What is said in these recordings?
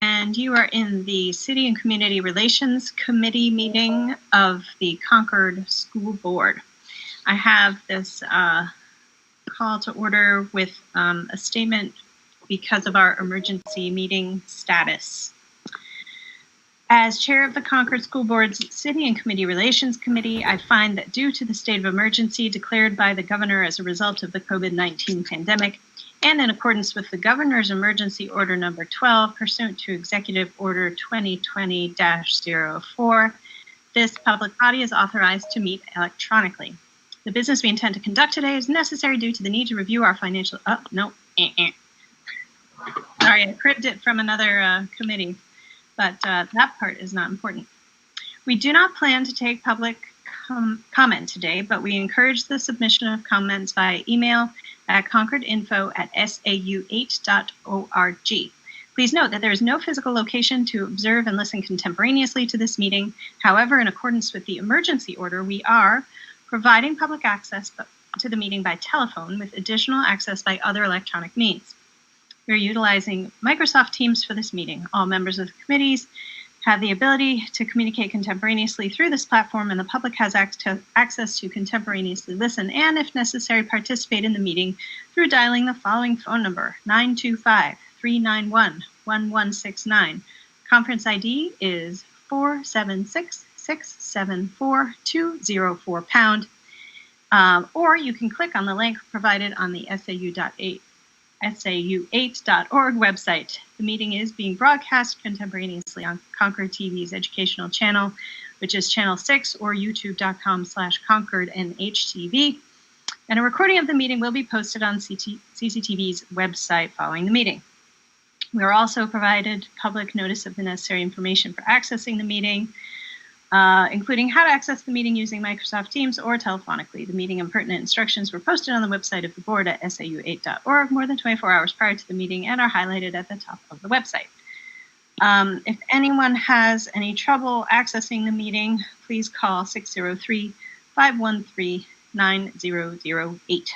And you are in the City and Community Relations Committee meeting of the Concord School Board. I have this call to order with a statement because of our emergency meeting status. As chair of the Concord School Board's City and Community Relations Committee, I find that due to the state of emergency declared by the governor as a result of the COVID-19 pandemic, and in accordance with the Governor's Emergency Order Number 12, pursuant to Executive Order 2020-04, this public body is authorized to meet electronically. The business we intend to conduct today is necessary due to the need to review our financial... Sorry, I cribbed it from another committee, but that part is not important. We do not plan to take public comment today, but we encourage the submission of comments via email at concordinfo@sau8.org. Please note that there is no physical location to observe and listen contemporaneously to this meeting. However, in accordance with the emergency order, we are providing public access to the meeting by telephone with additional access by other electronic means. We're utilizing Microsoft Teams for this meeting. All members of the committees have the ability to communicate contemporaneously through this platform, and the public has access to contemporaneously listen and, if necessary, participate in the meeting through dialing the following phone number, 925-391-1169. Conference ID is 476-674-204#. Or you can click on the link provided on the sau8.org website. The meeting is being broadcast contemporaneously on Concord TV's educational channel, which is channel 6, or youtube.com/ConcordNHTV. And a recording of the meeting will be posted on CCTV's website following the meeting. We are also provided public notice of the necessary information for accessing the meeting, including how to access the meeting using Microsoft Teams or telephonically. The meeting and pertinent instructions were posted on the website of the board at sau8.org more than 24 hours prior to the meeting and are highlighted at the top of the website. If anyone has any trouble accessing the meeting, please call 603-513-9008.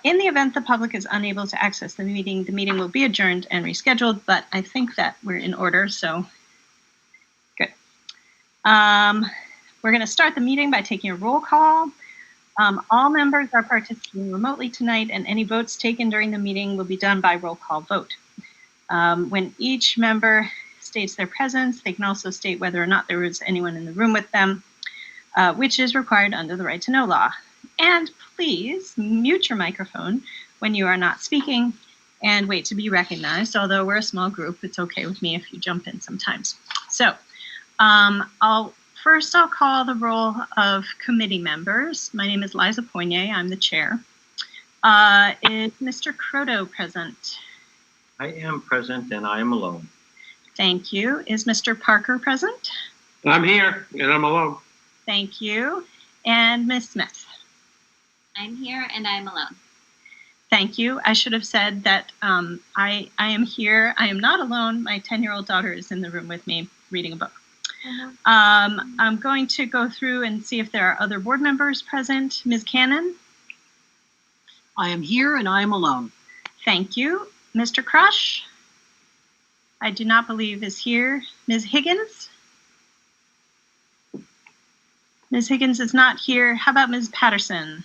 In the event the public is unable to access the meeting will be adjourned and rescheduled, but I think that we're in order, so good. We're going to start the meeting by taking a roll call. All members are participating remotely tonight, and any votes taken during the meeting will be done by roll call vote. When each member states their presence, they can also state whether or not there was anyone in the room with them, which is required under the Right to Know law. And please mute your microphone when you are not speaking and wait to be recognized. Although we're a small group, it's okay with me if you jump in sometimes. So I'll call the roll of committee members. My name is Liza Poignet. I'm the chair. Is Mr. Croto present? I am present, and I am alone. Thank you. Is Mr. Parker present? I'm here, and I'm alone. Thank you. And Ms. Smith? I'm here, and I'm alone. Thank you. I should have said that I am here. I am not alone. My 10-year-old daughter is in the room with me reading a book. I'm going to go through and see if there are other board members present. Ms. Cannon? I am here and I am alone. Thank you. Mr. Crush? I do not believe is here. Ms. Higgins? Ms. Higgins is not here. How about Ms. Patterson?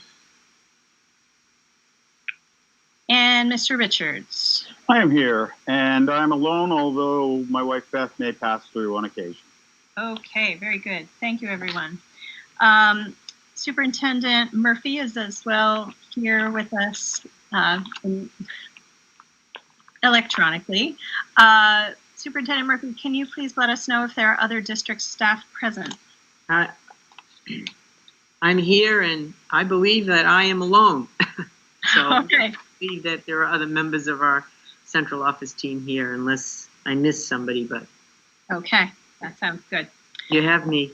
And Mr. Richards? I am here and I'm alone, although my wife Beth may pass through on occasion. Okay, very good. Thank you, everyone. Superintendent Murphy is as well here with us electronically. Superintendent Murphy, can you please let us know if there are other district staff present? I'm here, and I believe that I am alone. So okay. I believe that there are other members of our central office team here, unless I missed somebody, but... Okay, that sounds good. You have me.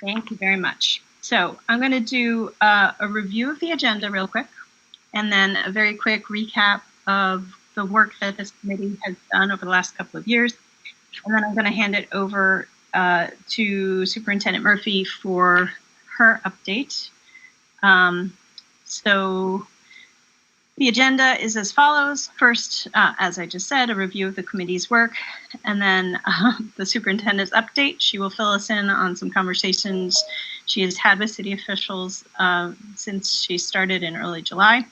Thank you very much. So I'm going to do a review of the agenda real quick, and then a very quick recap of the work that this committee has done over the last couple of years. And then I'm going to hand it over to Superintendent Murphy for her update. So The agenda is as follows. First, as I just said, a review of the committee's work, and then the superintendent's update. She will fill us in on some conversations she has had with city officials since she started in early July.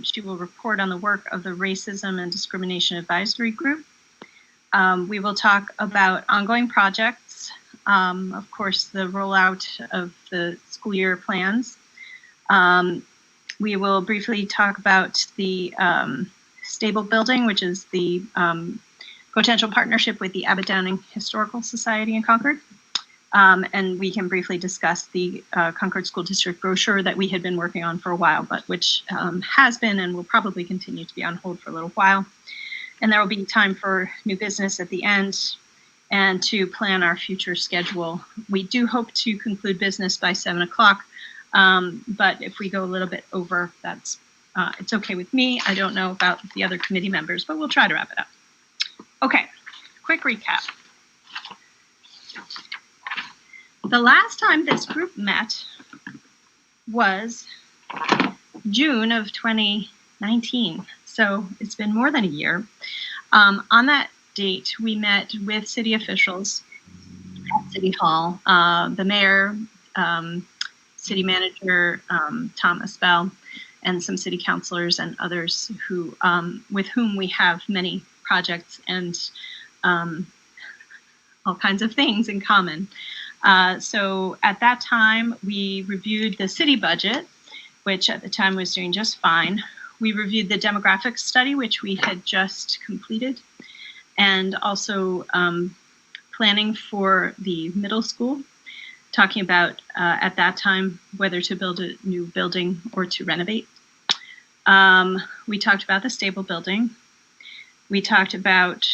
She will report on the work of the Racism and Discrimination Advisory Group. We will talk about ongoing projects, of course, the rollout of the school year plans. We will briefly talk about the stable building, which is the potential partnership with the Abbott Downing Historical Society in Concord. And we can briefly discuss the Concord School District brochure that we had been working on for a while, but which has been and will probably continue to be on hold for a little while. And there will be time for new business at the end and to plan our future schedule. We do hope to conclude business by 7 o'clock, but if we go a little bit over, that's it's okay with me. I don't know about the other committee members, but we'll try to wrap it up. Okay, quick recap. The last time this group met was June of 2019. So it's been more than a year. On that date, we met with city officials at City Hall, the mayor, city manager, Tom Espel, and some city councilors and others who, with whom we have many projects and all kinds of things in common. So at that time, we reviewed the city budget, which at the time was doing just fine. We reviewed the demographics study, which we had just completed, and also planning for the middle school, talking about, at that time, whether to build a new building or to renovate. We talked about the stable building. We talked about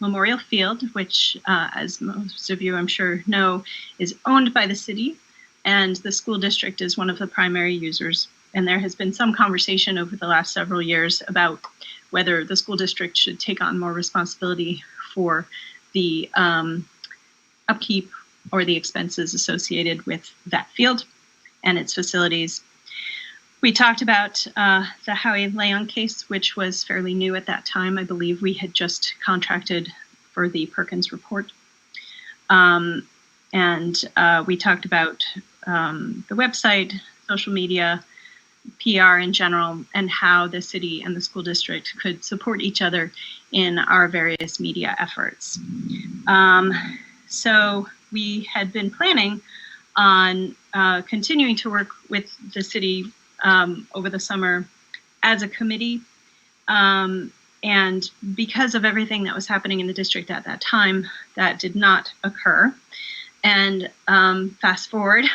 Memorial Field, which, as most of you I'm sure know, is owned by the city, and the school district is one of the primary users. And there has been some conversation over the last several years about whether the school district should take on more responsibility for the upkeep or the expenses associated with that field and its facilities. We talked about the Howie Leon case, which was fairly new at that time. I believe we had just contracted for the Perkins report. And we talked about the website, social media, PR in general, and how the city and the school district could support each other in our various media efforts. So we had been planning on continuing to work with the city over the summer as a committee. And because of everything that was happening in the district at that time, that did not occur. And fast forward,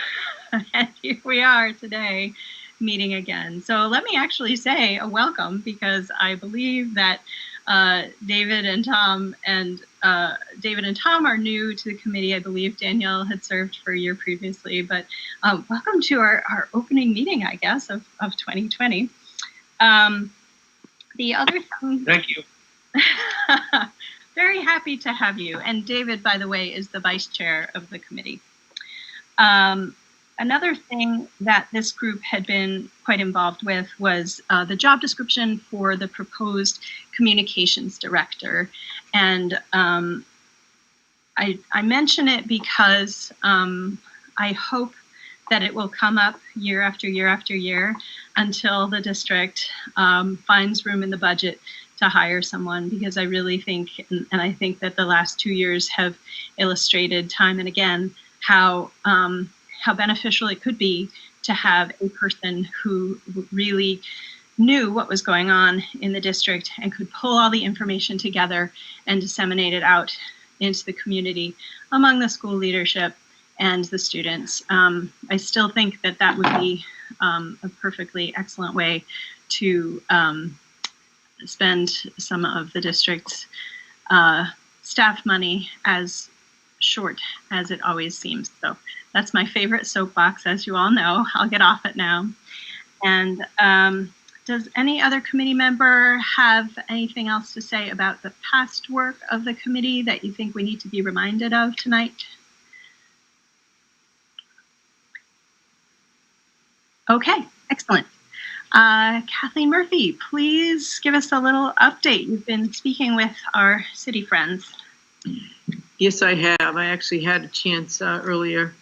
and here we are today, meeting again. So let me actually say a welcome, because I believe that David and Tom are new to the committee. I believe Danielle had served for a year previously, but welcome to our opening meeting, I guess, of 2020. The other thing. Thank you. Very happy to have you. And David, by the way, is the vice chair of the committee. Another thing that this group had been quite involved with was the job description for the proposed communications director. And I mention it because I hope that it will come up year after year after year until the district finds room in the budget to hire someone, because I really think, and I think that the last 2 years have illustrated time and again how beneficial it could be to have a person who really knew what was going on in the district and could pull all the information together and disseminate it out into the community among the school leadership and the students. I still think that that would be a perfectly excellent way to spend some of the district's staff money, as short as it always seems. So that's my favorite soapbox, as you all know. I'll get off it now. And does any other committee member have anything else to say about the past work of the committee that you think we need to be reminded of tonight? Okay, excellent. Kathleen Murphy, please give us a little update. You've been speaking with our city friends. Yes, I have. I actually had a chance earlier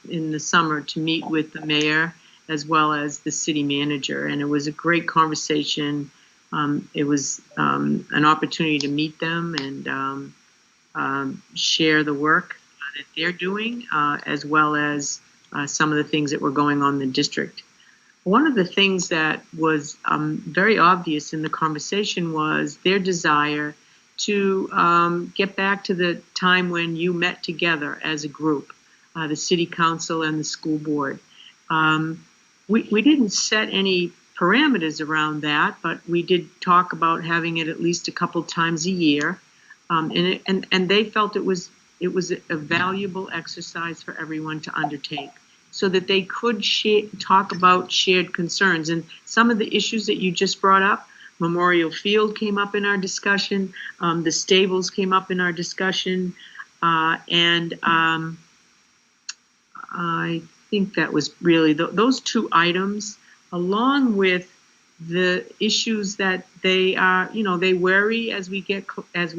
in the summer to meet with the mayor as well as the city manager, and it was a great conversation. It was an opportunity to meet them and share the work that they're doing, as well as some of the things that were going on in the district. One of the things that was very obvious in the conversation was their desire to get back to the time when you met together as a group, the city council and the school board. We didn't set any parameters around that, but we did talk about having it at least a couple times a year, and they felt it was a valuable exercise for everyone to undertake, so that they could talk about shared concerns. And some of the issues that you just brought up, Memorial Field came up in our discussion, the stables came up in our discussion, and I think that was really those two items, along with the issues that they are, they worry as we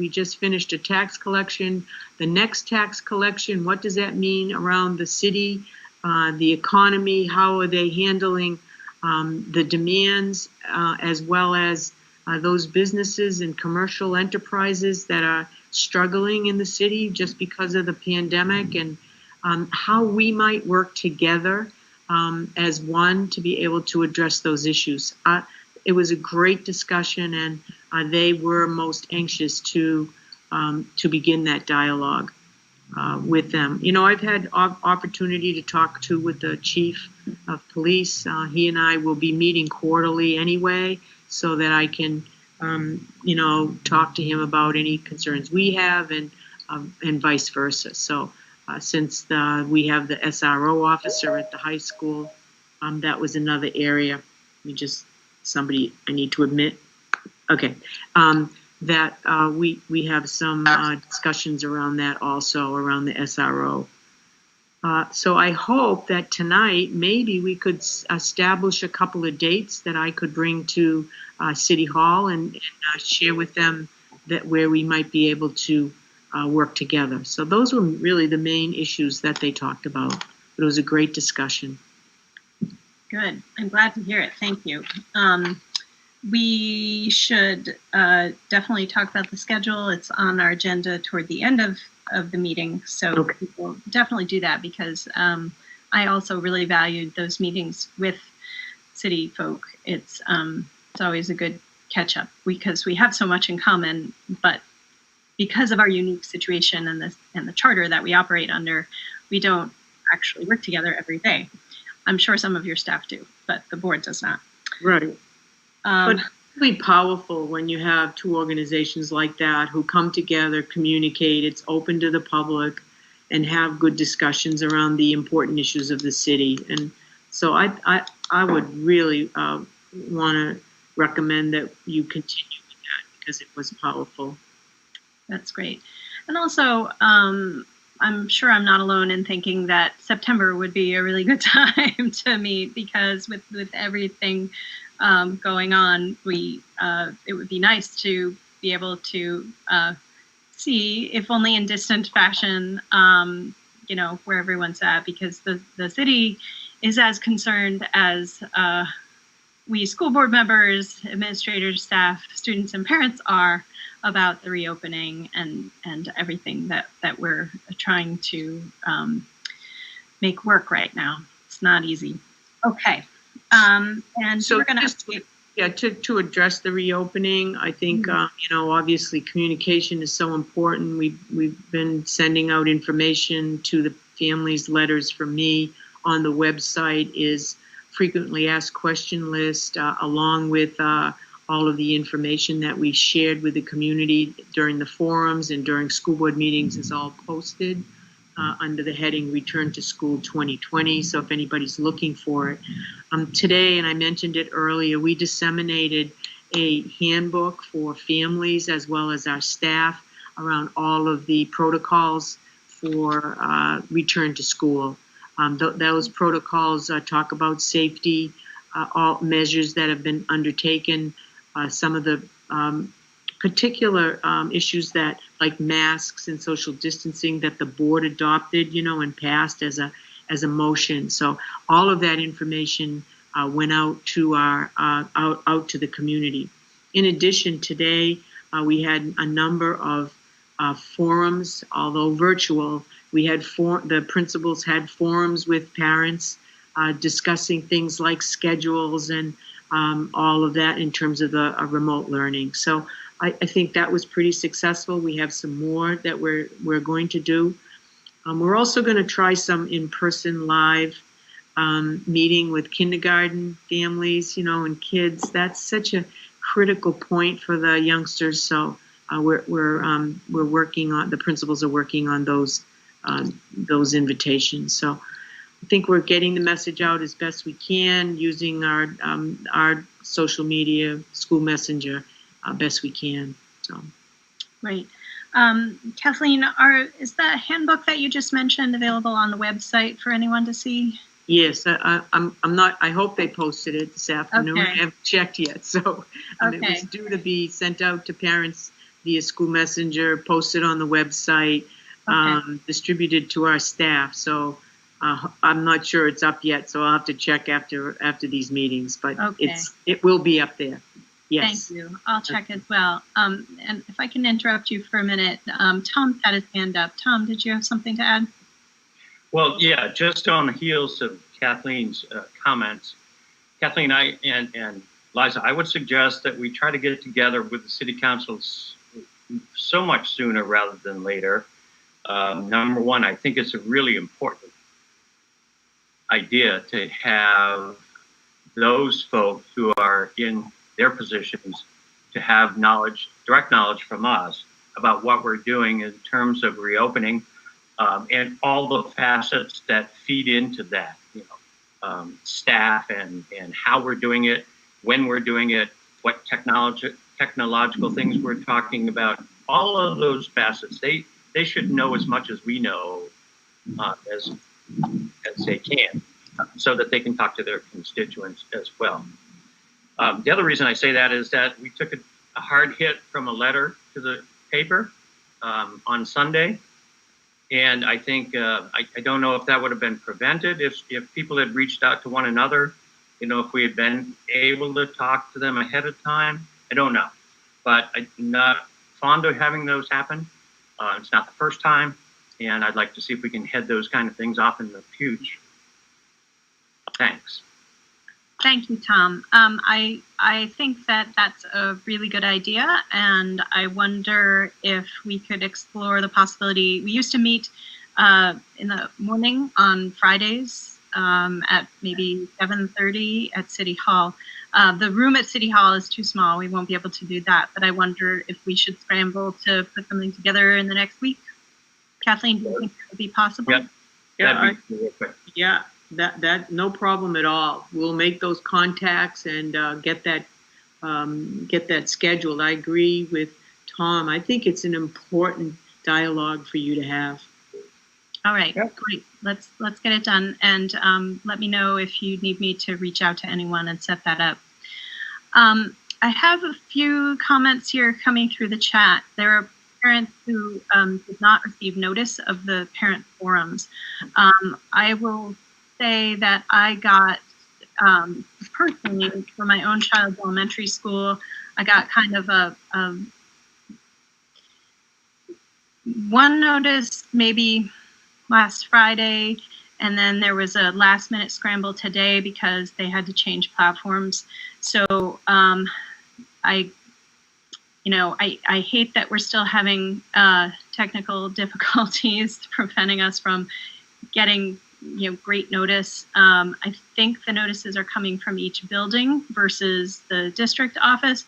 just finished a tax collection, the next tax collection, what does that mean around the city? The economy, how are they handling the demands, as well as those businesses and commercial enterprises that are struggling in the city just because of the pandemic, and how we might work together as one to be able to address those issues. It was a great discussion, and they were most anxious to begin that dialogue with them. I've had opportunity to talk with the chief of police. He and I will be meeting quarterly anyway, so that I can, talk to him about any concerns we have, and vice versa. So since we have the SRO officer at the high school, that was another area. I need to admit. Okay. That we have some discussions around that also, around the SRO. So I hope that tonight maybe we could establish a couple of dates that I could bring to City Hall and share with them that where we might be able to work together. So those were really the main issues that they talked about. But it was a great discussion. Good. I'm glad to hear it. Thank you. We should definitely talk about the schedule. It's on our agenda toward the end of the meeting, so Okay. we'll definitely do that, because I also really valued those meetings with city folk. It's always a good catch up, because we have so much in common, but because of our unique situation and the charter that we operate under, we don't actually work together every day. I'm sure some of your staff do, but the board does not. Right. But it's really powerful when you have two organizations like that who come together, communicate, it's open to the public, and have good discussions around the important issues of the city. And so I would really want to recommend that you continue with that, because it was powerful. That's great. And also, I'm sure I'm not alone in thinking that September would be a really good time to meet, because with everything going on, it would be nice to be able to see, if only in distant fashion, where everyone's at, because the city is as concerned as we school board members, administrators, staff, students, and parents are about the reopening and everything that we're trying to make work right now. It's not easy. Okay. And So we're going to address the reopening, I think, obviously communication is so important. We've been sending out information to the families. Letters from me on the website is frequently asked question list, along with all of the information that we shared with the community during the forums and during school board meetings is all posted under the heading Return to School 2020. So if anybody's looking for it. Today, and I mentioned it earlier, we disseminated a handbook for families as well as our staff around all of the protocols for return to school. Those protocols talk about safety, all measures that have been undertaken, some of the particular issues that, like masks and social distancing, that the board adopted, and passed as a motion. So all of that information went out to out to the community. In addition, today we had a number of forums, although virtual. We had the principals had forums with parents discussing things like schedules and all of that in terms of the remote learning. So I think that was pretty successful. We have some more that we're going to do. We're also going to try some in-person live meeting with kindergarten families, and kids. That's such a critical point for the youngsters. So we're working on, the principals are working on those invitations. So I think we're getting the message out as best we can using our social media, school messenger, best we can. So Great. Kathleen, is the handbook that you just mentioned available on the website for anyone to see? Yes, I'm not. I hope they posted it this afternoon. Okay. I haven't checked yet, so it Okay. was due to be sent out to parents via school messenger, posted on the website, distributed to our staff. So I'm not sure it's up yet. So I'll have to check after these meetings. But it will be up there. Yes. Thank you. I'll check as well. And if I can interrupt you for a minute, Tom's had his hand up. Tom, did you have something to add? Well, yeah, just on the heels of Kathleen's comments, Kathleen, and Liza, I would suggest that we try to get together with the city councils so much sooner rather than later. Number one, I think it's a really important idea to have those folks who are in their positions to have direct knowledge from us about what we're doing in terms of reopening, and all the facets that feed into that, staff and how we're doing it, when we're doing it, what technological things we're talking about, all of those facets, they should know as much as we know as they can, so that they can talk to their constituents as well. The other reason I say that is that we took a hard hit from a letter to the paper on Sunday. And I think, I don't know if that would have been prevented if people had reached out to one another, if we had been able to talk to them ahead of time. I don't know. But I'm not fond of having those happen. It's not the first time. And I'd like to see if we can head those kind of things off in the future. Thanks. Thank you, Tom. I think that that's a really good idea, and I wonder if we could explore the possibility. We used to meet in the morning on Fridays at maybe 7:30 at City Hall. The room at City Hall is too small. We won't be able to do that, but I wonder if we should scramble to put something together in the next week. Kathleen, do you think that would be possible? That'd be real quick. Yeah. That no problem at all. We'll make those contacts and get that scheduled. I agree with Tom. I think it's an important dialogue for you to have. All right, great. Let's get it done, and let me know if you need me to reach out to anyone and set that up. I have a few comments here coming through the chat. There are parents who did not receive notice of the parent forums. I will say that I got, personally, for my own child's elementary school, I got kind of a one notice maybe last Friday, and then there was a last minute scramble today because they had to change platforms. So I hate that we're still having technical difficulties preventing us from getting great notice. I think the notices are coming from each building versus the district office.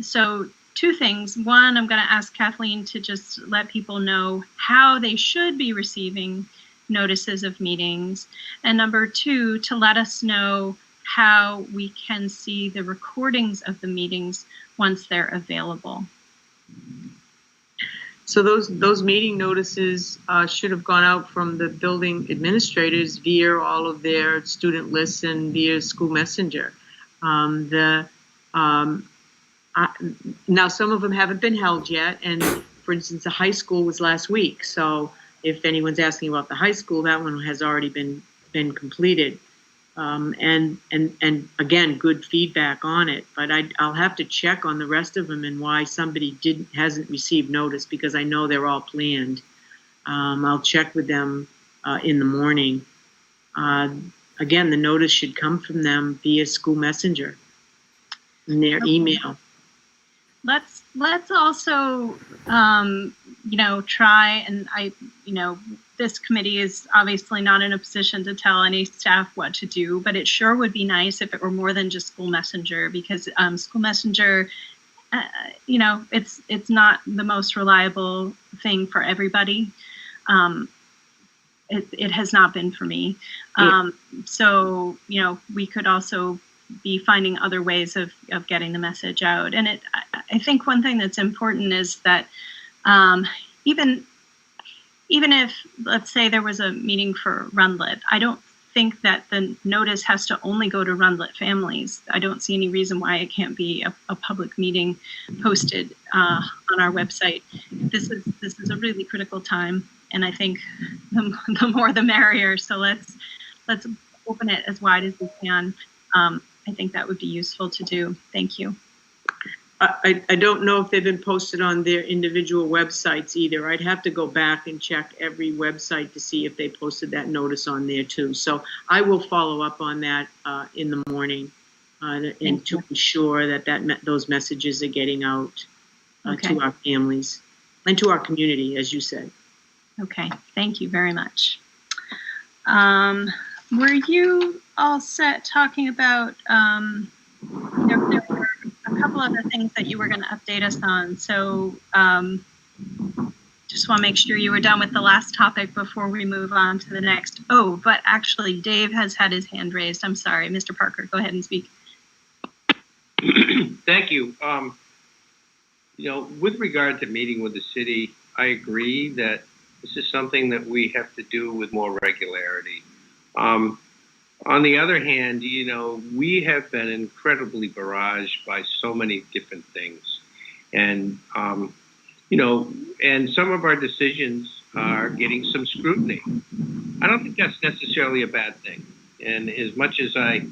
So two things. One, I'm going to ask Kathleen to just let people know how they should be receiving notices of meetings. And number two, to let us know how we can see the recordings of the meetings once they're available. So those meeting notices should have gone out from the building administrators via all of their student lists and via school messenger. Now some of them haven't been held yet, and for instance, the high school was last week. So if anyone's asking about the high school, that one has already been completed. And again, good feedback on it. But I'll have to check on the rest of them and why somebody hasn't received notice, because I know they're all planned. I'll check with them in the morning. Again, the notice should come from them via school messenger in their email. Let's also, try, and this committee is obviously not in a position to tell any staff what to do, but it sure would be nice if it were more than just school messenger, because school messenger, it's not the most reliable thing for everybody. It has not been for me. So, we could also be finding other ways of getting the message out. And I think one thing that's important is that even if, let's say, there was a meeting for Rundlet, I don't think that the notice has to only go to Rundlet families. I don't see any reason why it can't be a public meeting posted on our website. This is a really critical time, and I think the more the merrier. So let's open it as wide as we can. I think that would be useful to do. Thank you. I don't know if they've been posted on their individual websites either. I'd have to go back and check every website to see if they posted that notice on there too. So I will follow up on that in the morning and to ensure that those messages are getting out to our families and to our community, as you said. Okay, thank you very much. Were you all set talking about, there were a couple other things that you were going to update us on. So just want to make sure you were done with the last topic before we move on to the next. Oh, but actually Dave has had his hand raised. I'm sorry, Mr. Parker, go ahead and speak. Thank you. With regard to meeting with the city, I agree that this is something that we have to do with more regularity. On the other hand, we have been incredibly barraged by so many different things. And, and some of our decisions are getting some scrutiny. I don't think that's necessarily a bad thing. And as much as I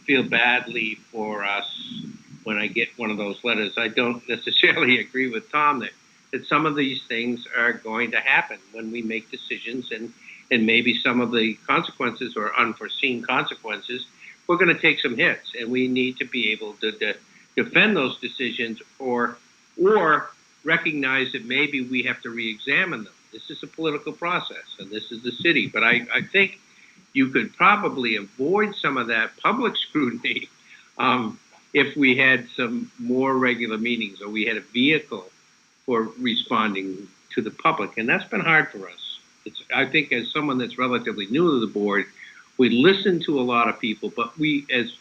feel badly for us when I get one of those letters, I don't necessarily agree with Tom that some of these things are going to happen when we make decisions, and maybe some of the consequences or unforeseen consequences, we're going to take some hits, and we need to be able to defend those decisions or recognize that maybe we have to re-examine them. This is a political process, and this is the city. But I think you could probably avoid some of that public scrutiny if we had some more regular meetings, or we had a vehicle for responding to the public, and that's been hard for us. I think as someone that's relatively new to the board, we listen to a lot of people, but we, as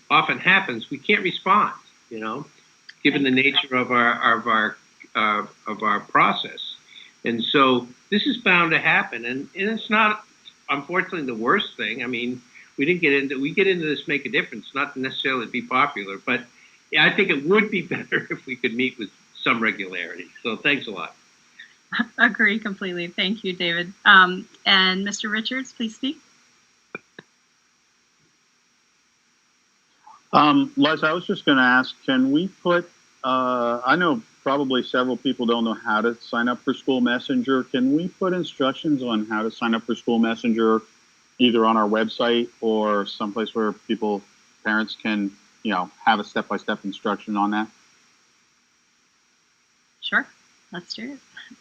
often happens, we can't respond. Given the nature of our process, and so this is bound to happen, and it's not, unfortunately, the worst thing. I mean, we get into this make a difference, not necessarily to be popular, but yeah, I think it would be better if we could meet with some regularity. So thanks a lot. Agree completely. Thank you, David. And Mr. Richards, please speak. Les, I was just going to ask, can we put, I know probably several people don't know how to sign up for School Messenger. Can we put instructions on how to sign up for School Messenger either on our website or someplace where parents can, have a step-by-step instruction on that? Sure, let's do it.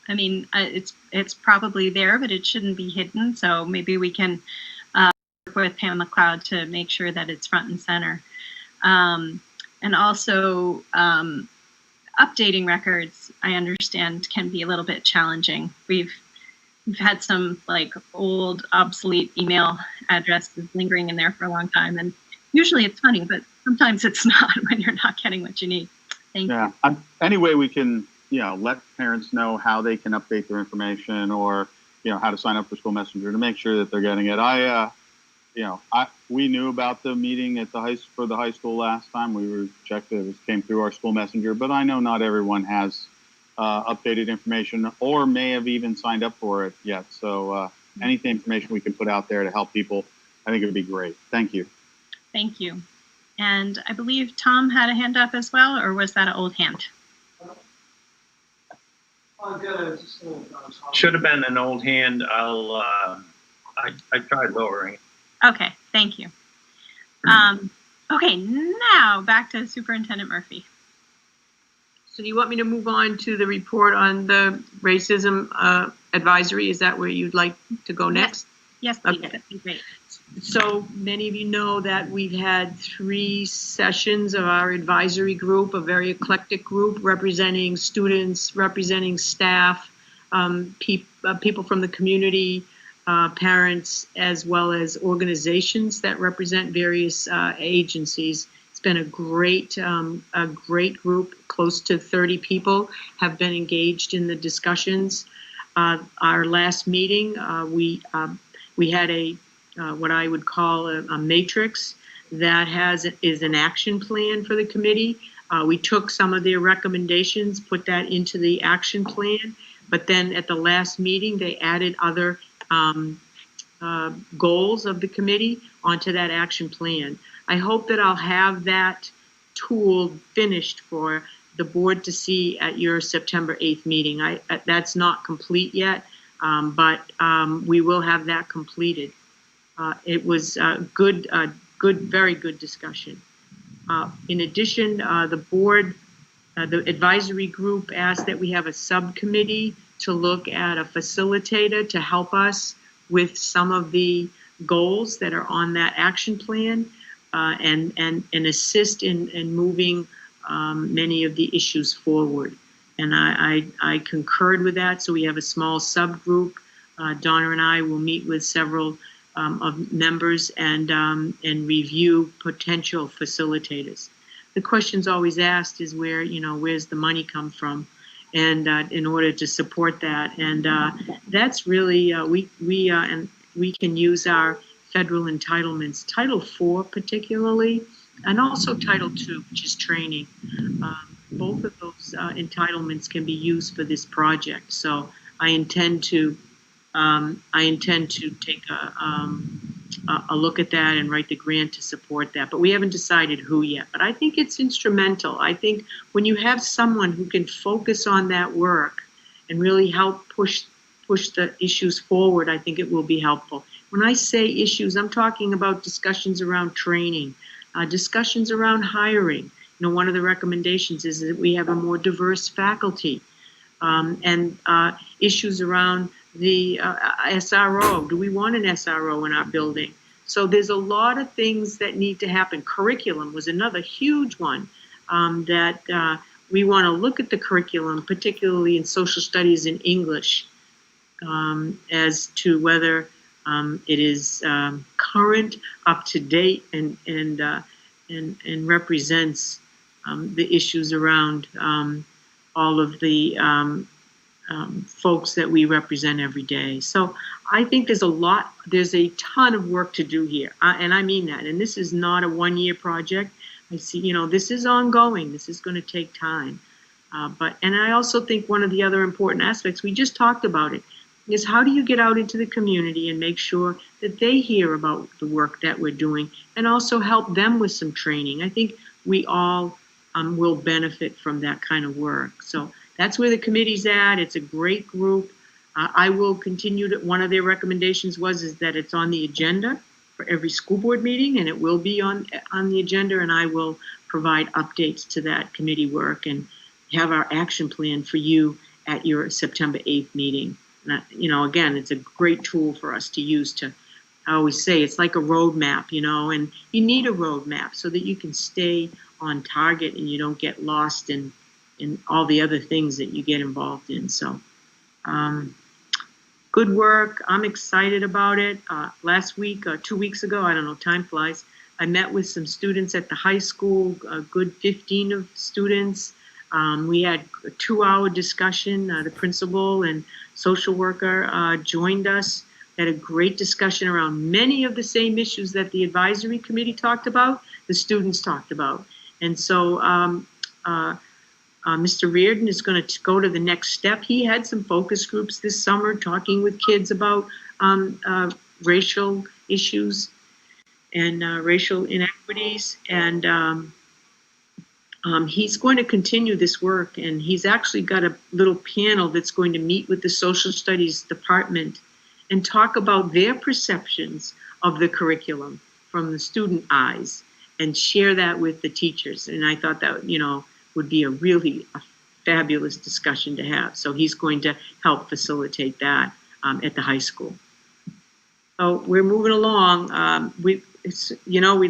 I mean, it's probably there, but it shouldn't be hidden. So maybe we can work with Pam McLeod to make sure that it's front and center. And also updating records, I understand, can be a little bit challenging. We've had some old obsolete email addresses lingering in there for a long time, and usually it's funny, but sometimes it's not when you're not getting what you need. Thank you. Any way we can let parents know how they can update their information, or how to sign up for School Messenger to make sure that they're getting it. We knew about the meeting at the high school last time. We were checked it came through our School Messenger, but I know not everyone has updated information or may have even signed up for it yet. So any information we can put out there to help people, I think it would be great. Thank you. Thank you. And I believe Tom had a hand up as well, or was that an old hand? Should have been an old hand. I tried lowering. Okay, thank you. Okay, now back to Superintendent Murphy. So do you want me to move on to the report on the racism advisory? Is that where you'd like to go next? Yes, please. Okay. That'd be great. So many of you know that we've had 3 sessions of our advisory group, a very eclectic group representing students, representing staff, people from the community, parents, as well as organizations that represent various agencies. It's been a great group. Close to 30 people have been engaged in the discussions. Our last meeting, we had a what I would call a matrix that is an action plan for the committee. We took some of their recommendations, put that into the action plan, but then at the last meeting, they added other goals of the committee onto that action plan. I hope that I'll have that tool finished for the board to see at your September 8th meeting. That's not complete yet, but we will have that completed. It was a very good discussion. In addition, the board, the advisory group asked that we have a subcommittee to look at a facilitator to help us with some of the goals that are on that action plan, and assist in moving many of the issues forward. And I concurred with that. So we have a small subgroup. Donna and I will meet with several of members and review potential facilitators. The questions always asked is where's the money come from, and in order to support that, and that's really we can use our federal entitlements, Title IV particularly, and also Title II, which is training. Both of those entitlements can be used for this project. So I intend to take a look at that and write the grant to support that. But we haven't decided who yet. But I think it's instrumental. I think when you have someone who can focus on that work and really help push the issues forward, I think it will be helpful. When I say issues, I'm talking about discussions around training, discussions around hiring. One of the recommendations is that we have a more diverse faculty, and issues around the SRO. Do we want an SRO in our building? So there's a lot of things that need to happen. Curriculum was another huge one, that we want to look at the curriculum, particularly in social studies and English, as to whether it is current, up to date, and represents the issues around all of the folks that we represent every day. So I think there's a ton of work to do here, and I mean that. And this is not a one-year project. I see, this is ongoing. This is going to take time. And I also think one of the other important aspects, we just talked about it, is how do you get out into the community and make sure that they hear about the work that we're doing, and also help them with some training. I think we all will benefit from that kind of work. So that's where the committee's at. It's a great group. I will continue to, one of their recommendations is that it's on the agenda for every school board meeting, and it will be on the agenda, and I will provide updates to that committee work and have our action plan for you at your September 8th meeting. And, again, it's a great tool for us to use to, I always say, it's like a roadmap, and you need a roadmap so that you can stay on target and you don't get lost in all the other things that you get involved in. So good work. I'm excited about it. Last week, 2 weeks ago, I don't know, time flies, I met with some students at the high school, a good 15 of students. We had a 2-hour discussion. The principal and social worker joined us. Had a great discussion around many of the same issues that the advisory committee talked about, the students talked about. And so Mr. Reardon is going to go to the next step. He had some focus groups this summer talking with kids about racial issues and racial inequities. And he's going to continue this work. And he's actually got a little panel that's going to meet with the social studies department and talk about their perceptions of the curriculum from the student eyes and share that with the teachers. And I thought that, would be a fabulous discussion to have. So he's going to help facilitate that at the high school. So we're moving along. We'd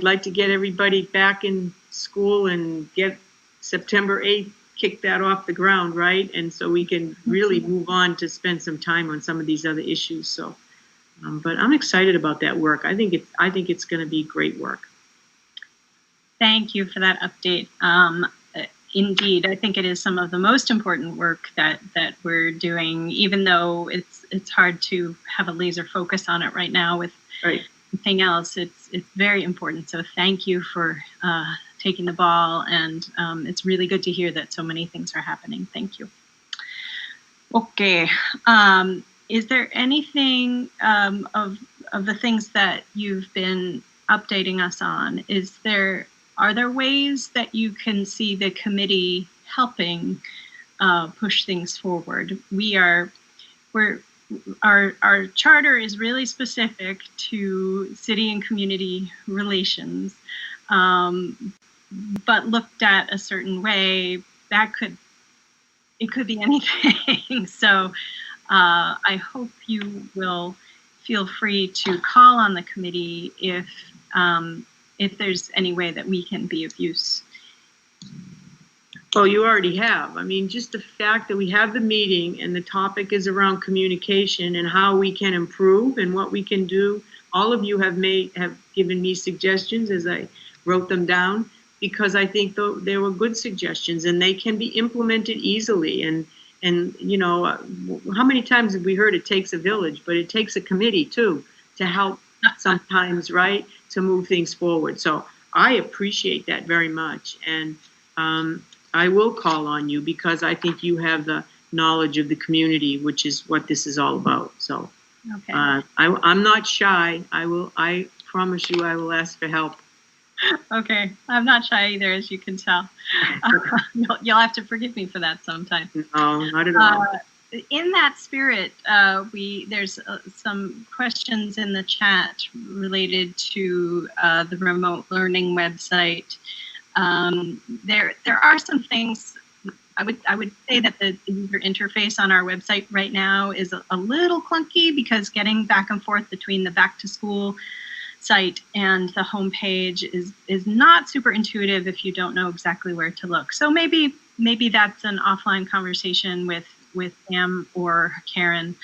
like to get everybody back in school and get September 8th, kick that off the ground, right? And so we can really move on to spend some time on some of these other issues. So, but I'm excited about that work. I think it's going to be great work. Thank you for that update. Indeed, I think it is some of the most important work that we're doing, even though it's hard to have a laser focus on it right now with everything else. It's very important. So thank you for taking the ball, and it's really good to hear that so many things are happening. Thank you. Okay. Is there anything of the things that you've been updating us on? Are there ways that you can see the committee helping push things forward? Our charter is really specific to city and community relations, but looked at a certain way, it could be anything. So I hope you will feel free to call on the committee if there's any way that we can be of use. Well, you already have. I mean, just the fact that we have the meeting and the topic is around communication and how we can improve and what we can do. All of you have given me suggestions as I wrote them down, because I think they were good suggestions and they can be implemented easily. And how many times have we heard it takes a village, but it takes a committee too to help sometimes, right, to move things forward. So I appreciate that very much. And I will call on you because I think you have the knowledge of the community, which is what this is all about. So okay. I'm not shy. I promise you I will ask for help. Okay. I'm not shy either, as you can tell. You'll have to forgive me for that sometime. No, not at all. In that spirit, there's some questions in the chat related to the remote learning website. There are some things. I would say that the user interface on our website right now is a little clunky, because getting back and forth between the back to school site and the homepage is not super intuitive if you don't know exactly where to look. So maybe that's an offline conversation with Pam or Karen,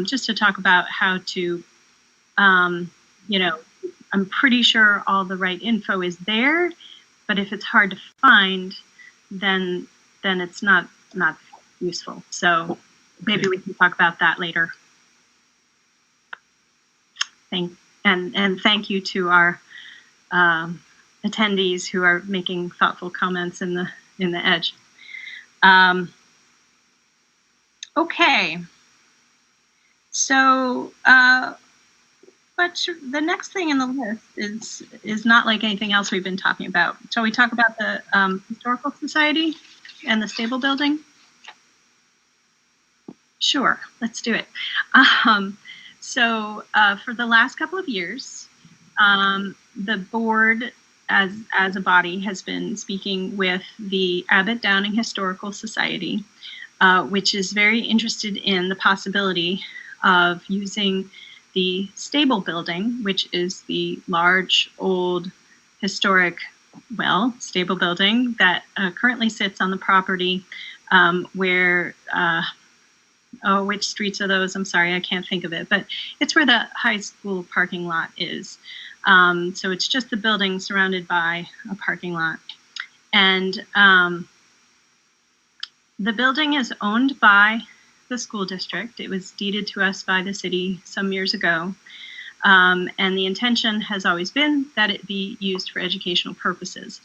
just to talk about how to, I'm pretty sure all the right info is there, but if it's hard to find, then it's not useful. So maybe we can talk about that later. And thank you to our attendees who are making thoughtful comments in the Edge. Okay, so but the next thing in the list is not like anything else we've been talking about. Shall we talk about the Historical Society and the stable building? Sure, let's do it. So for the last couple of years, the board as a body has been speaking with the Abbott Downing Historical Society, which is very interested in the possibility of using the stable building, which is the large, old, historic, stable building that currently sits on the property where, which streets are those? I'm sorry, I can't think of it, but it's where the high school parking lot is. So it's just the building surrounded by a parking lot. And The building is owned by the school district. It was deeded to us by the city some years ago. And the intention has always been that it be used for educational purposes.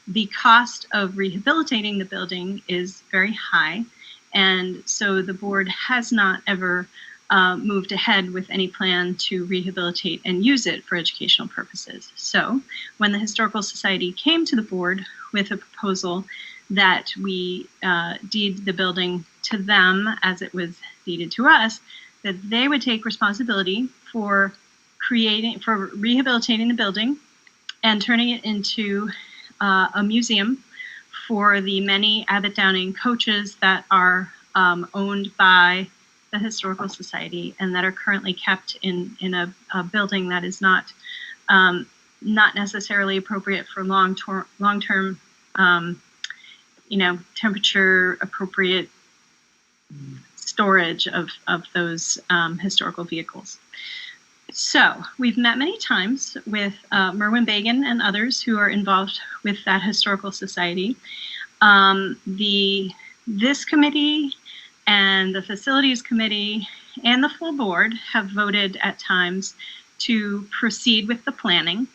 The cost of rehabilitating the building is very high, and so the board has not ever moved ahead with any plan to rehabilitate and use it for educational purposes. So when the Historical Society came to the board with a proposal that we deed the building to them as it was deeded to us, that they would take responsibility for rehabilitating the building and turning it into a museum for the many Abbott Downing coaches that are owned by the Historical Society and that are currently kept in a building that is not necessarily appropriate for long-term temperature appropriate storage of those historical vehicles. So we've met many times with Merwin Bagan and others who are involved with that Historical Society. This committee and the Facilities Committee and the full board have voted at times to proceed with the planning.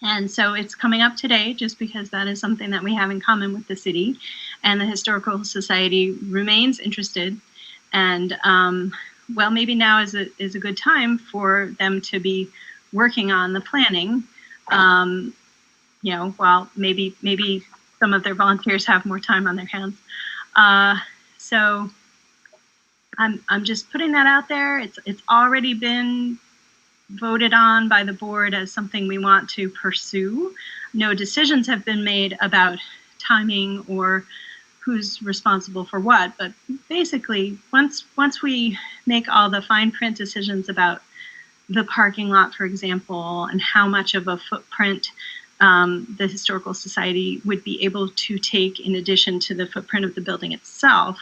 And so it's coming up today just because that is something that we have in common with the city, and the Historical Society remains interested. And well, maybe now is a good time for them to be working on the planning. While maybe some of their volunteers have more time on their hands. So I'm just putting that out there. It's already been voted on by the board as something we want to pursue. No decisions have been made about timing or who's responsible for what, but basically once we make all the fine print decisions about the parking lot, for example, and how much of a footprint the Historical Society would be able to take in addition to the footprint of the building itself,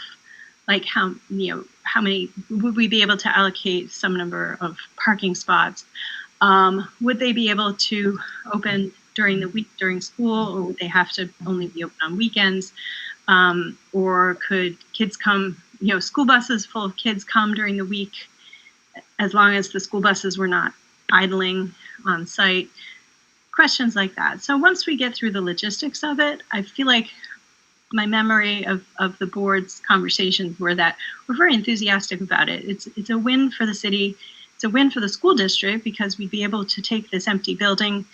like how many would we be able to allocate some number of parking spots? Would they be able to open during the week during school, or would they have to only be open on weekends? Or could kids come, school buses full of kids come during the week as long as the school buses were not idling on site? Questions like that. So once we get through the logistics of it, I feel like my memory of the board's conversations were that we're very enthusiastic about it. It's a win for the city. It's a win for the school district because we'd be able to take this empty building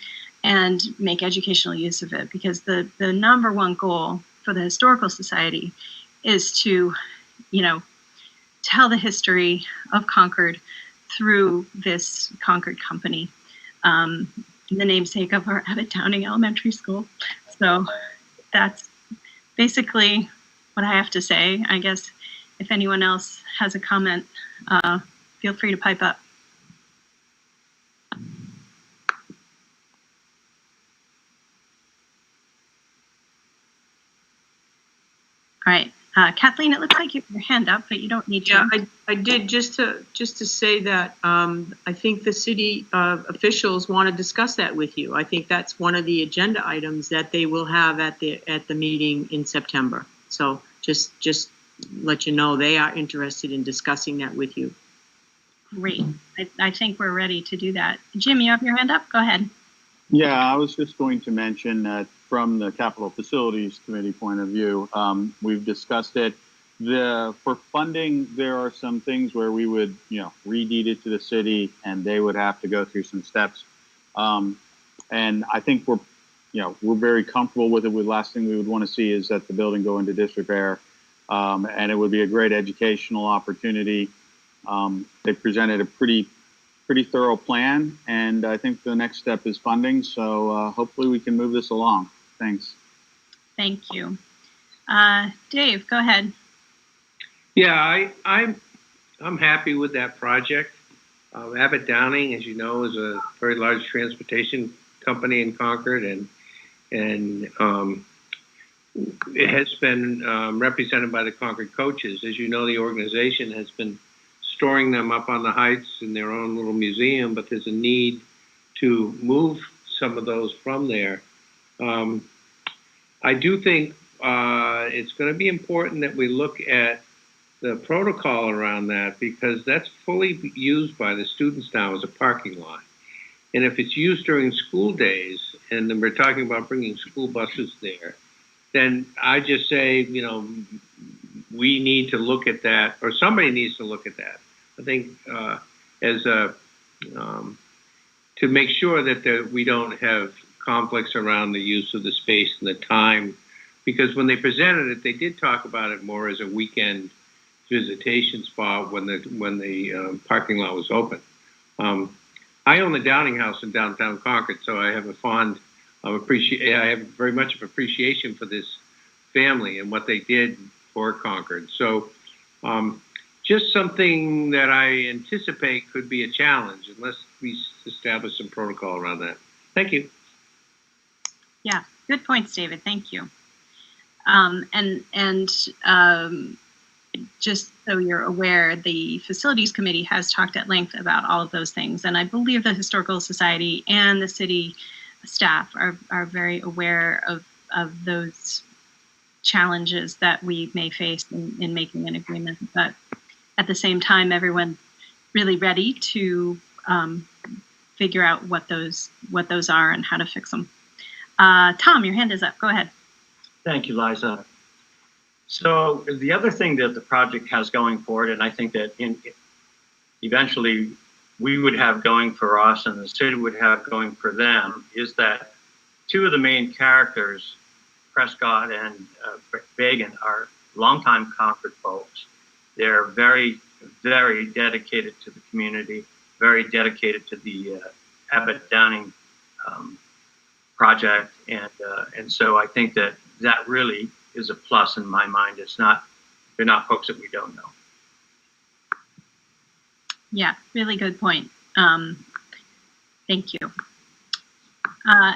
and make educational use of it, because the number one goal for the Historical Society is to, tell the history of Concord through this Concord company, the namesake of our Abbott Downing Elementary School. So that's basically what I have to say. I guess if anyone else has a comment, feel free to pipe up. All right, Kathleen, it looks like you have your hand up, but you don't need to. Yeah, I did just to say that I think the city officials want to discuss that with you. I think that's one of the agenda items that they will have at the meeting in September. So just let you know they are interested in discussing that with you. Great. I think we're ready to do that. Jim, you have your hand up? Go ahead. Yeah, I was just going to mention that from the Capital Facilities Committee point of view, we've discussed it. For funding, there are some things where we would, redeed it to the city, and they would have to go through some steps. And I think we're very comfortable with it. The last thing we would want to see is that the building go into disrepair, and it would be a great educational opportunity. They presented a pretty thorough plan, and I think the next step is funding. So hopefully we can move this along. Thanks. Thank you. Dave, go ahead. Yeah, I'm happy with that project. Abbott Downing, as you know, is a very large transportation company in Concord, and it has been represented by the Concord coaches. As you know, the organization has been storing them up on the heights in their own little museum, but there's a need to move some of those from there. I do think it's going to be important that we look at the protocol around that, because that's fully used by the students now as a parking lot. And if it's used during school days, and then we're talking about bringing school buses there, then I just say, we need to look at that, or somebody needs to look at that. I think to make sure that we don't have conflicts around the use of the space and the time, because when they presented it, they did talk about it more as a weekend visitation spot when the parking lot was open. I own the Downing House in downtown Concord, so I have I have very much of appreciation for this family and what they did for Concord. So just something that I anticipate could be a challenge unless we establish some protocol around that. Thank you. Yeah, good points, David. Thank you. Just so you're aware, the Facilities Committee has talked at length about all of those things, and I believe the Historical Society and the city staff are very aware of those challenges that we may face in making an agreement. But at the same time, everyone's really ready to figure out what those are and how to fix them. Tom, your hand is up. Go ahead. Thank you, Liza. So the other thing that the project has going for it, and I think that eventually we would have going for us and the city would have going for them, is that two of the main characters, Prescott and Bagan, are longtime Concord folks. They're very, very dedicated to the community, very dedicated to the Abbott Downing project, and so I think that really is a plus in my mind. They're not folks that we don't know. Yeah, really good point. Thank you.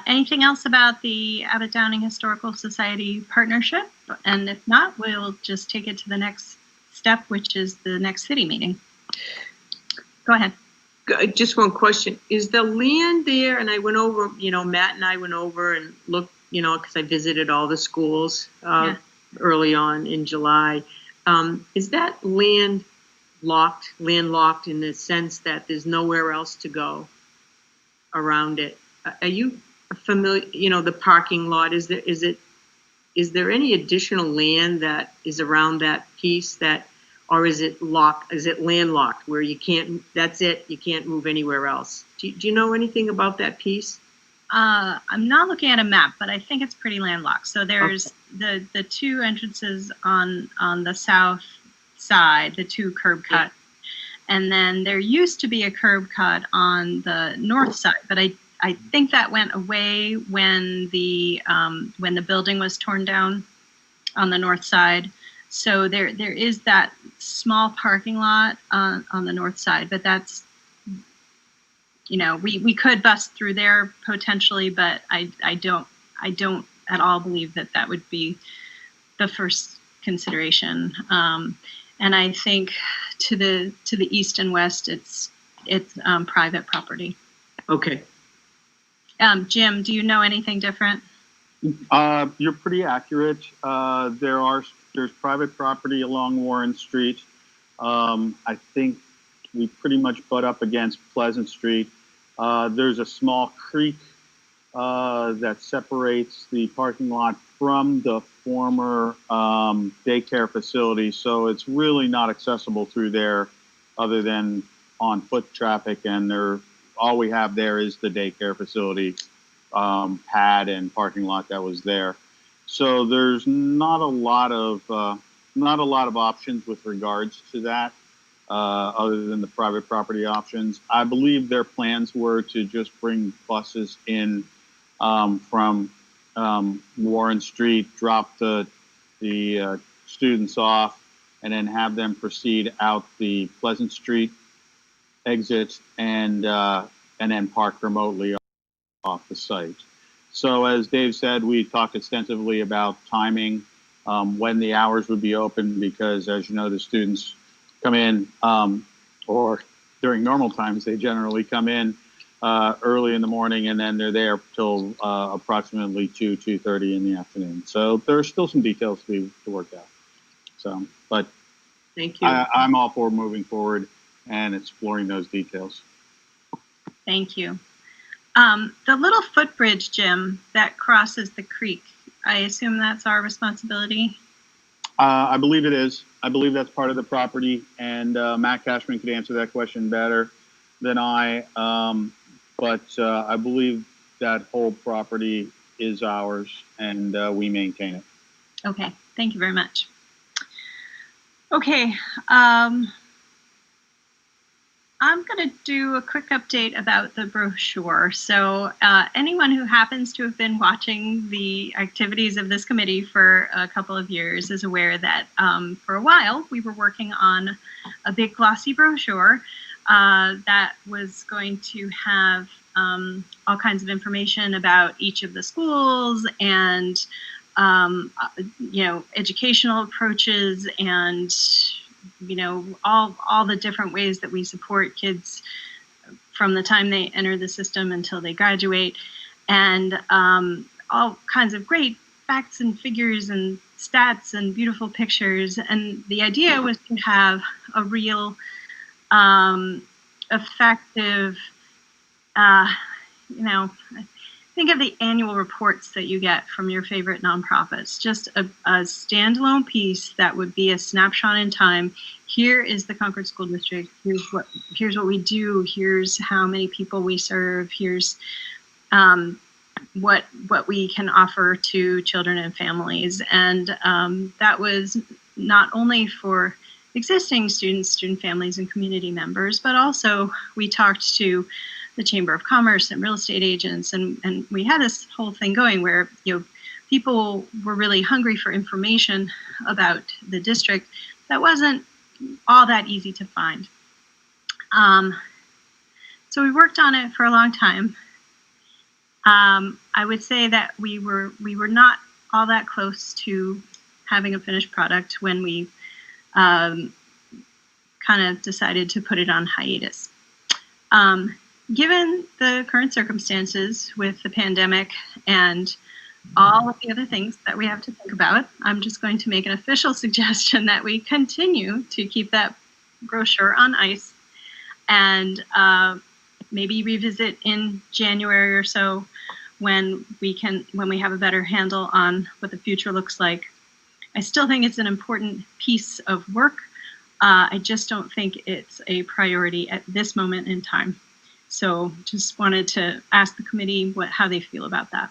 Anything else about the Abbott Downing Historical Society partnership? And if not, we'll just take it to the next step, which is the next city meeting. Go ahead. Just one question. Is the land there, and I went over, Matt and I went over and looked, because I visited all the schools early on in July. Is that landlocked in the sense that there's nowhere else to go around it? Are you familiar, the parking lot, is there any additional land that is around that piece or is it landlocked where that's it, you can't move anywhere else? Do you know anything about that piece? I'm not looking at a map, but I think it's pretty landlocked. So there's the two entrances on the south side, the two curb cut. And then there used to be a curb cut on the north side, but I think that went away when the building was torn down on the north side. So there is that small parking lot on the north side, but that's, we could bust through there potentially, but I don't at all believe that would be the first consideration. And I think to the east and west, it's private property. Okay. Jim, do you know anything different? You're pretty accurate. There's private property along Warren Street. I think we pretty much butt up against Pleasant Street. There's a small creek that separates the parking lot from the former daycare facility, so it's really not accessible through there other than on foot traffic, and all we have there is the daycare facility pad and parking lot that was there. So there's not a lot of options with regards to that, other than the private property options. I believe their plans were to just bring buses in from Warren Street, drop the students off, and then have them proceed out the Pleasant Street exit and then park remotely off the site. So as Dave said, we talked extensively about timing, when the hours would be open, because as you know, the students come in, or during normal times, they generally come in early in the morning, and then they're there till approximately 2:30 in the afternoon. So there's still some details to work out. So, but Thank you. I'm all for moving forward and exploring those details. Thank you. The little footbridge, Jim, that crosses the creek, I assume that's our responsibility? I believe it is. I believe that's part of the property, and Matt Cashman could answer that question better than I. But I believe that whole property is ours, and we maintain it. Okay, thank you very much. Okay, I'm going to do a quick update about the brochure. So anyone who happens to have been watching the activities of this committee for a couple of years is aware that for a while we were working on a big glossy brochure that was going to have all kinds of information about each of the schools and educational approaches and all the different ways that we support kids from the time they enter the system until they graduate, and all kinds of great facts and figures and stats and beautiful pictures. And the idea was to have a real effective, think of the annual reports that you get from your favorite nonprofits, just a standalone piece that would be a snapshot in time. Here is the Concord School District. Here's what we do. Here's how many people we serve. Here's what we can offer to children and families. And that was not only for existing students, student families, and community members, but also we talked to the Chamber of Commerce and real estate agents, and we had this whole thing going where people were really hungry for information about the district that wasn't all that easy to find. So we worked on it for a long time. I would say that we were not all that close to having a finished product when we kind of decided to put it on hiatus. Given the current circumstances with the pandemic and all of the other things that we have to think about, I'm just going to make an official suggestion that we continue to keep that brochure on ice and maybe revisit in January or so when we have a better handle on what the future looks like. I still think it's an important piece of work. I just don't think it's a priority at this moment in time. So just wanted to ask the committee how they feel about that.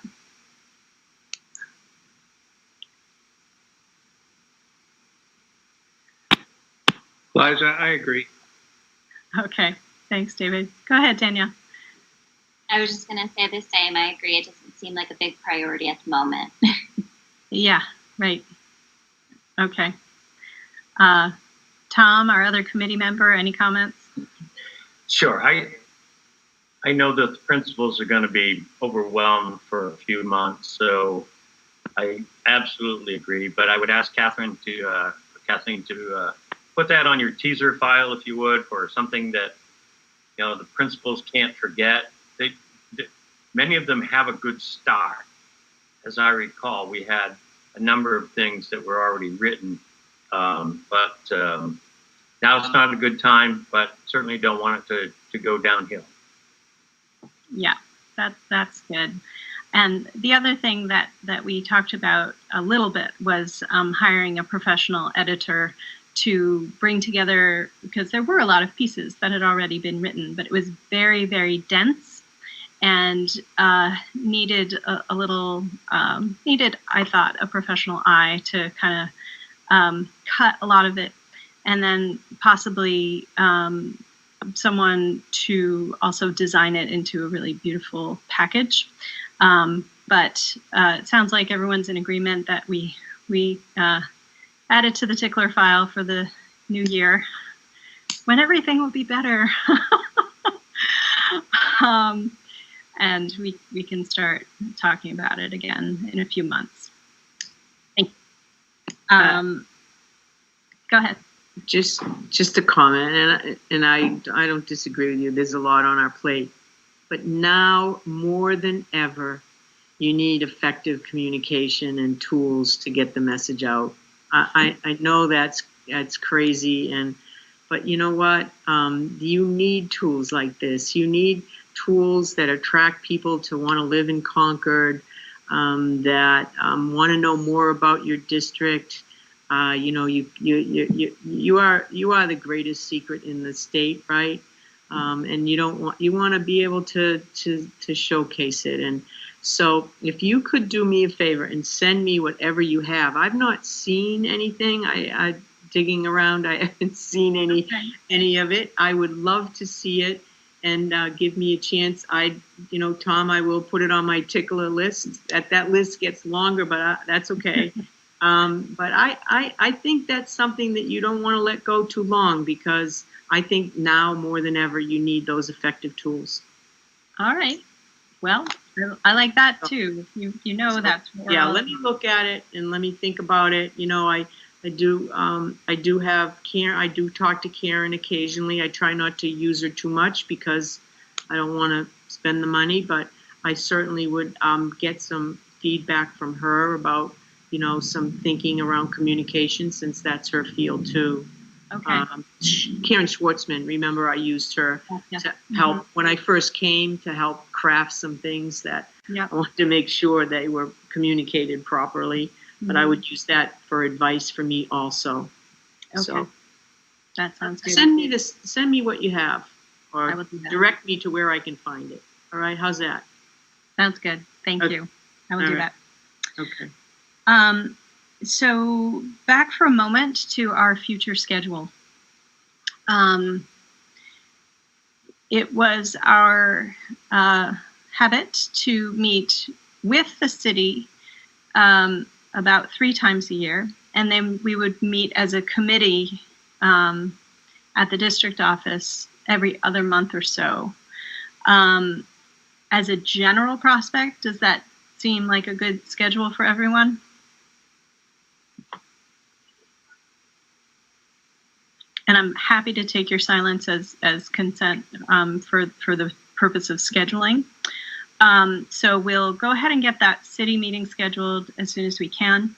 Liza, I agree. Okay, thanks, David. Go ahead, Tanya. I was just going to say the same. I agree. It doesn't seem like a big priority at the moment. Yeah, right. Okay. Tom, our other committee member, any comments? Sure. I know that the principals are going to be overwhelmed for a few months, so I absolutely agree. But I would ask Kathleen to put that on your teaser file, if you would, for something that the principals can't forget. Many of them have a good start. As I recall, we had a number of things that were already written, but now it's not a good time. But certainly don't want it to go downhill. Yeah, that's good. And the other thing that we talked about a little bit was hiring a professional editor to bring together, because there were a lot of pieces that had already been written, but it was very, very dense and needed a little, I thought, a professional eye to kind of cut a lot of it, and then possibly someone to also design it into a really beautiful package. But it sounds like everyone's in agreement that we add it to the tickler file for the new year when everything will be better. And we can start talking about it again in a few months. Thank you. Go ahead. Just a comment, and I don't disagree with you. There's a lot on our plate, but now more than ever, you need effective communication and tools to get the message out. I know that's crazy, but you know what? You need tools like this. You need tools that attract people to want to live in Concord, that want to know more about your district. You know, you are the greatest secret in the state, right? And you want to be able to showcase it. And so if you could do me a favor and send me whatever you have. I've not seen anything. I digging around, I haven't seen any of it. I would love to see it, and give me a chance. Tom, I will put it on my tickler list. That list gets longer, but that's okay. But I think that's something that you don't want to let go too long, because I think now more than ever you need those effective tools. All right. Well, I like that too. You know, so, that's yeah. Let me look at it and let me think about it. You know, I do have Karen. I do talk to Karen occasionally. I try not to use her too much because I don't want to spend the money, but I certainly would get some feedback from her about, you know, some thinking around communication, since that's her field too. Okay. Karen Schwartzman, remember I used her to help when I first came, to help craft some things that I wanted to make sure they were communicated properly. But I would use that for advice for me also. Okay. So that sounds good. Send me what you have, or direct me to where I can find it. All right, how's that? Sounds good. Thank you. I will do that. Okay. So back for a moment to our future schedule. It was our habit to meet with the city about 3 times a year, and then we would meet as a committee at the district office every other month or so. As a general prospect, does that seem like a good schedule for everyone? And I'm happy to take your silence as consent for the purpose of scheduling. So we'll go ahead and get that city meeting scheduled as soon as we can.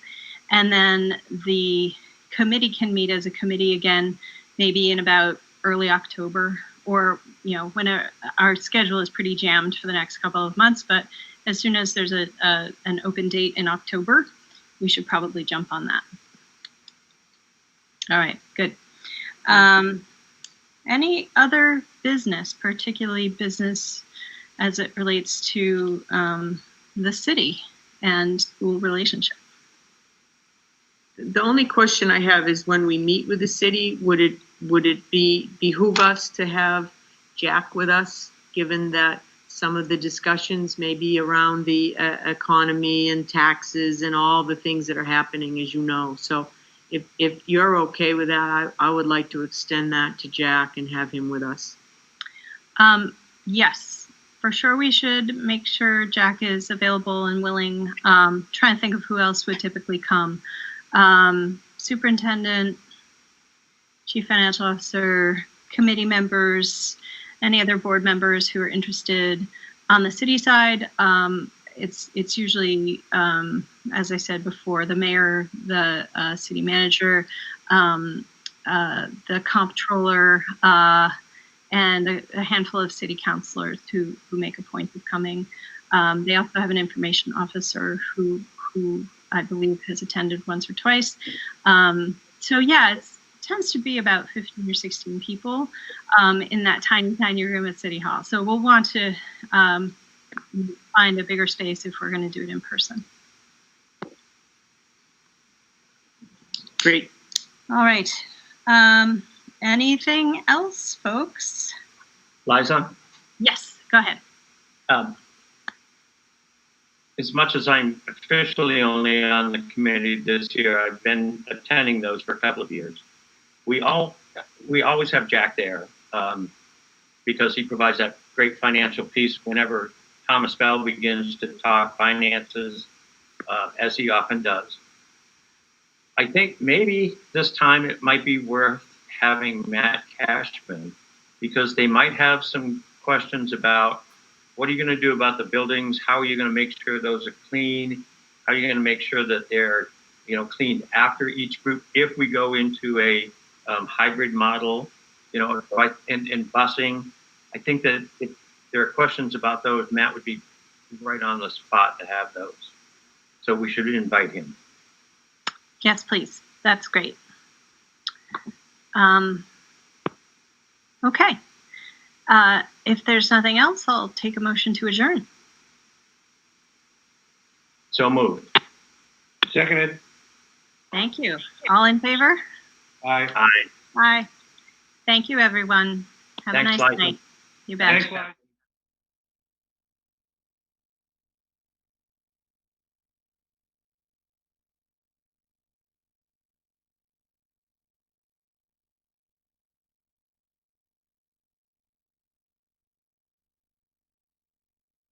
And then the committee can meet as a committee again, maybe in about early October, or, you know, when our schedule is pretty jammed for the next couple of months. But as soon as there's an open date in October, we should probably jump on that. All right, good. Any other business, particularly business as it relates to the city and school relationship? The only question I have is, when we meet with the city, would it behoove us to have Jack with us, given that some of the discussions may be around the economy and taxes and all the things that are happening, as you know. So if you're okay with that, I would like to extend that to Jack and have him with us. Yes, for sure. We should make sure Jack is available and willing. Trying to think of who else would typically come. Superintendent, Chief Financial Officer, committee members, any other board members who are interested. On the city side, it's usually, as I said before, the mayor, the city manager, the comptroller, and a handful of city councilors who make a point of coming. They also have an information officer who I believe has attended once or twice. So yeah, it tends to be about 15 or 16 people in that tiny room at City Hall. So we'll want to find a bigger space if we're going to do it in person. Great. All right. Anything else, folks? Liza? Yes, go ahead. As much as I'm officially only on the committee this year, I've been attending those for a couple of years. We always have Jack there because he provides that great financial piece whenever Thomas Bell begins to talk finances, as he often does. I think maybe this time it might be worth having Matt Cashman, because they might have some questions about what are you going to do about the buildings? How are you going to make sure those are clean? How are you going to make sure that they're, cleaned after each group? If we go into a hybrid model, and busing, I think that if there are questions about those, Matt would be right on the spot to have those. So we should invite him. Yes, please. That's great. Okay. If there's nothing else, I'll take a motion to adjourn. So moved. Seconded. Thank you. All in favor? Aye. Aye. Aye. Thank you, everyone. Have Thanks, a nice Liza. night. You bet. Thanks, Liza.